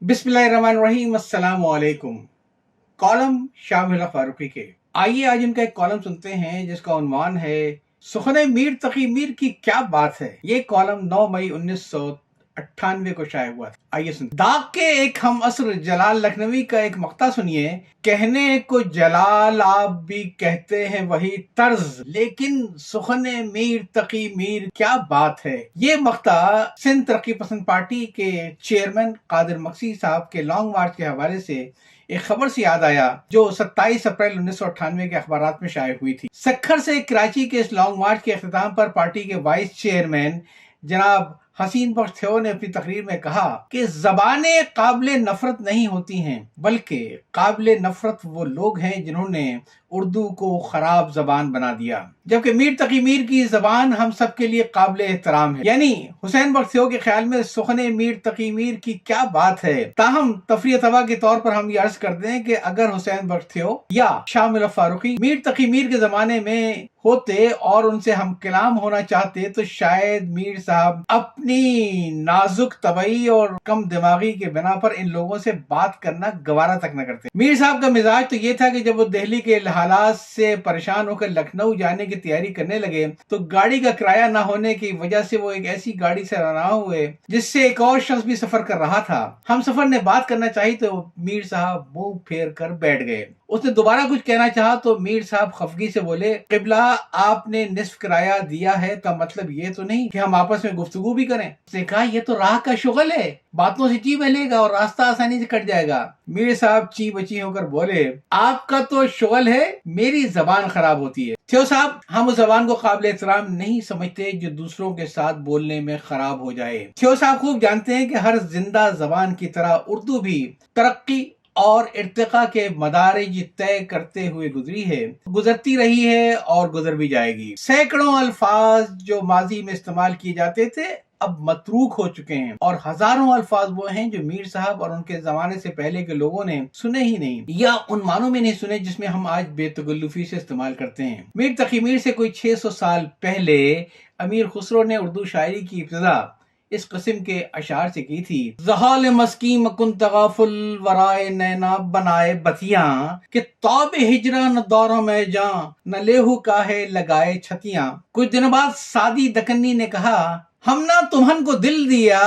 बिस्मिल्लाहिर्रहमानिर्रहीम, अस्सलाम वालेकुम। कॉलम शामिल फारूकी के। आइए आज इनका एक कॉलम सुनते हैं जिसका उन्वान है सुखने मीर तकी मीर की क्या बात है। ये कॉलम 9 मई 1998 को शाया हुआ था। आइए सुन। दाग के एक हम असर जलाल लखनवी का एक मक्ता सुनिए। कहने को जलाल आप भी कहते हैं वही तर्ज, लेकिन सुखने मीर तकी मीर क्या बात है। ये मक्ता सिंध तरक्की पसंद पार्टी के चेयरमैन कादिर मक्सी साहब के लॉन्ग मार्च के हवाले से एक खबर से याद आया जो 27 अप्रैल 1998 के अखबारात में शाये हुई थी। सखर से कराची के इस लॉन्ग मार्च के अख्ताम पर पार्टी के वाइस चेयरमैन जनाब हसीन बख्श थियो ने अपनी तकरीर में कहा कि ज़बानें काबिले नफरत नहीं होती हैं, बल्कि काबिले नफरत वो लोग हैं जिन्होंने उर्दू को खराब जबान बना दिया, जबकि मीर तकी मीर की जबान हम सब के लिए काबिले एहतराम है। यानी हुसैन बख्श थियो के ख्याल में सुखने मीर तकी मीर की क्या बात है। ताहम तफरीह तबा के तौर पर हम ये अर्ज करते हैं कि अगर हुसैन बख्श थियो या शाह मिल्लत फारूकी मीर तकी मीर के जमाने में होते और उनसे हम कलाम होना चाहते तो शायद मीर साहब अपनी नाजुक तबई और कम दिमागी के बिना पर इन लोगों से बात करना गवारा तक न करते। मीर साहब का मिजाज तो ये था कि जब वो दिल्ली के हालात से परेशान होकर लखनऊ जाने की तैयारी करने लगे तो गाड़ी का किराया न होने की वजह से वो एक ऐसी गाड़ी से रवाना हुए जिससे एक और शख्स भी सफर कर रहा था। हम सफर ने बात करना चाहिए तो मीर साहब मुंह फेर कर बैठ गए। उसने दोबारा कुछ कहना चाहा तो मीर साहब खफगी से बोले, किबला आपने निस्फ किराया दिया है का मतलब ये तो नहीं कि हम आपस में गुफ्तगू भी करें। उसने कहा ये तो राह का शुगल है, बातों से ची बहलेगा और रास्ता आसानी से कट जाएगा। मीर साहब ची बची होकर बोले, आपका तो शुगल है, मेरी जबान खराब होती है। थियो साहब, हम उस जबान को काबिल एहतराम नहीं समझते जो दूसरों के साथ बोलने में खराब हो जाए। थियो साहब खूब जानते हैं कि हर जिंदा जबान की तरह उर्दू भी तरक्की और इर्तिका के मदारिज तय करते हुए गुजरी है, गुजरती रही है और गुजर भी जाएगी। सैकड़ों अल्फाज जो माजी में इस्तेमाल किए जाते थे अब मतरूक हो चुके हैं और हजारों अल्फाज वो हैं जो मीर साहब और उनके जमाने से पहले के लोगों ने सुने ही नहीं या उन मानों में नहीं सुने जिसमें हम आज बेतकल्लुफी से इस्तेमाल करते हैं। मीर तकी मीर से कोई 600 साल पहले अमीर खुसरो ने उर्दू शायरी की इब्तिदा इस किस्म के अशार से की थी। ज़हाल मस्की मकुन तगाफुल वराए नैना बनाए बतियां कि तौबे हिजरा न दौरों में जा न लेहू काहे लगाए छतियां। कुछ दिनों बाद सादी दकनी ने कहा, हमना तुम्हन को दिल दिया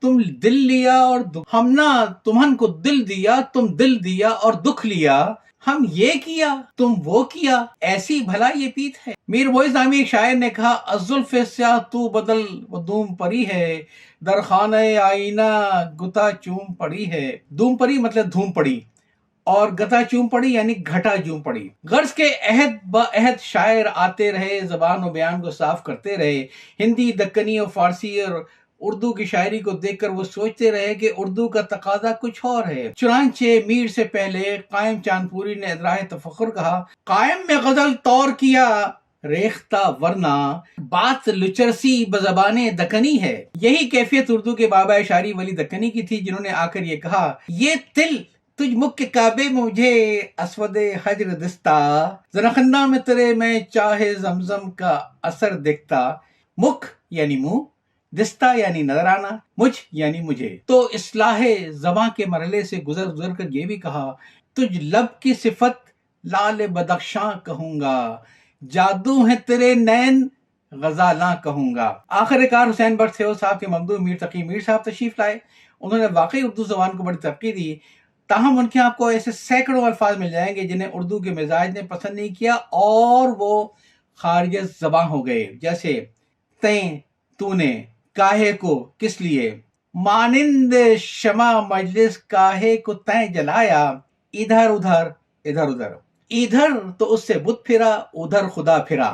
तुम दिल लिया और हमना तुम्हन को दिल दिया तुम दिल दिया और दुख लिया, हम ये किया तुम वो किया, ऐसी भला ये पीत है। मीर मोइज नामी एक शायर ने कहा, अज़ुल्फ़ स्याह तू बदल वो धूम परी है, दरखाने आईना गुता चूम पड़ी है। धूम परी मतलब धूम पड़ी और गता चूम पड़ी यानी घटा चूम पड़ी। गर्ज के अहद ब अहद शायर आते रहे, जबान और बयान को साफ करते रहे। हिंदी, दक्कनी और फारसी और उर्दू की शायरी को देखकर वो सोचते रहे कि उर्दू का तकाजा कुछ और है। चुनांचे मीर से पहले कायम चांदपुरी ने इदराह तफक्कुर कहा, कायम में गजल तौर किया रेख्ता वरना बात लुचरसी बज़बाने दक्कनी है। यही कैफियत उर्दू के बाबा शायरी वली दक्कनी की थी जिन्होंने आकर ये कहा, ये तिल तुझ मुख के काबे में मुझे असवदे हजर दिस्ता, ज़रखंदा में तेरे में चाहे जमजम का असर दिखता। मुख यानी मुंह, दिस्ता यानी नजर आना, मुझ यानी मुझे। तो इस्लाहे ज़बां के मरहले से गुजर गुजर कर ये भी कहा, तुझ लब की सिफत लाल बदख्शां कहूंगा, जादू है तेरे नैन गजाला कहूंगा। आखिरकार हुसैन बख्श थियो साहब के ममदू मीर तकी मीर साहब तशरीफ लाए। उन्होंने वाकई उर्दू जबान को बड़ी तरक्की दी। ताहम उनके आपको ऐसे सैकड़ों अल्फाज मिल जाएंगे जिन्हें उर्दू के मिजाज ने पसंद नहीं किया और वो खारिज ज़बां हो गए। जैसे तैं, तूने, काहे को, किस लिए, मानिंद शमा मजलिस काहे को तैं जलाया, इधर उधर इधर उधर, इधर तो उससे बुत फिरा उधर खुदा फिरा,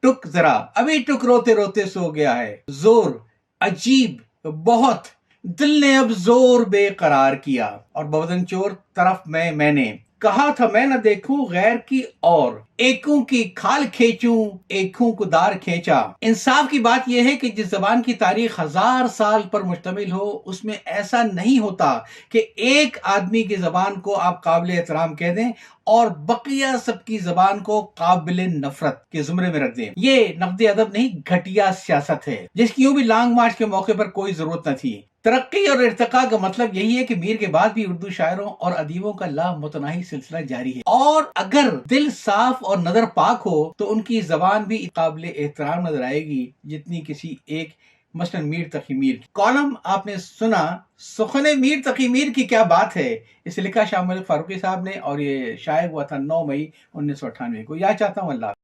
टुक जरा अभी टुक रोते रोते सो गया है, जोर अजीब बहुत दिल ने अब जोर बेकरार किया, और बदन चोर तरफ में मैंने कहा था मैं न देखूं गैर की और, एकों की खाल खींचूं एकों को दार खींचा। इंसाफ की बात यह है कि जिस जबान की तारीख 1000 साल पर मुश्तमिल हो उसमें ऐसा नहीं होता कि एक आदमी की जबान को आप काबिल एहतराम कह दें और बकिया सबकी जबान को काबिल नफरत के जुमरे में रख दें। ये नक़्द अदब नहीं, घटिया सियासत है जिसकी यूं भी लॉन्ग मार्च के मौके पर कोई जरूरत न थी। ترقی اور ارتقاء کا مطلب یہی ہے کہ میر کے بعد بھی اردو شاعروں اور ادیبوں کا لامتناہی سلسلہ جاری ہے، اور اگر دل صاف اور نظر پاک ہو تو ان کی زبان بھی قابل احترام نظر آئے گی جتنی کسی ایک، مثلا میر تقی میر کی۔ کالم آپ نے سنا سخن میر تقی میر کی کیا بات ہے، اسے لکھا شاہ ملک فاروقی صاحب نے، اور یہ شائع ہوا تھا 9 مئی 1998 کو۔ یاد چاہتا ہوں، اللہ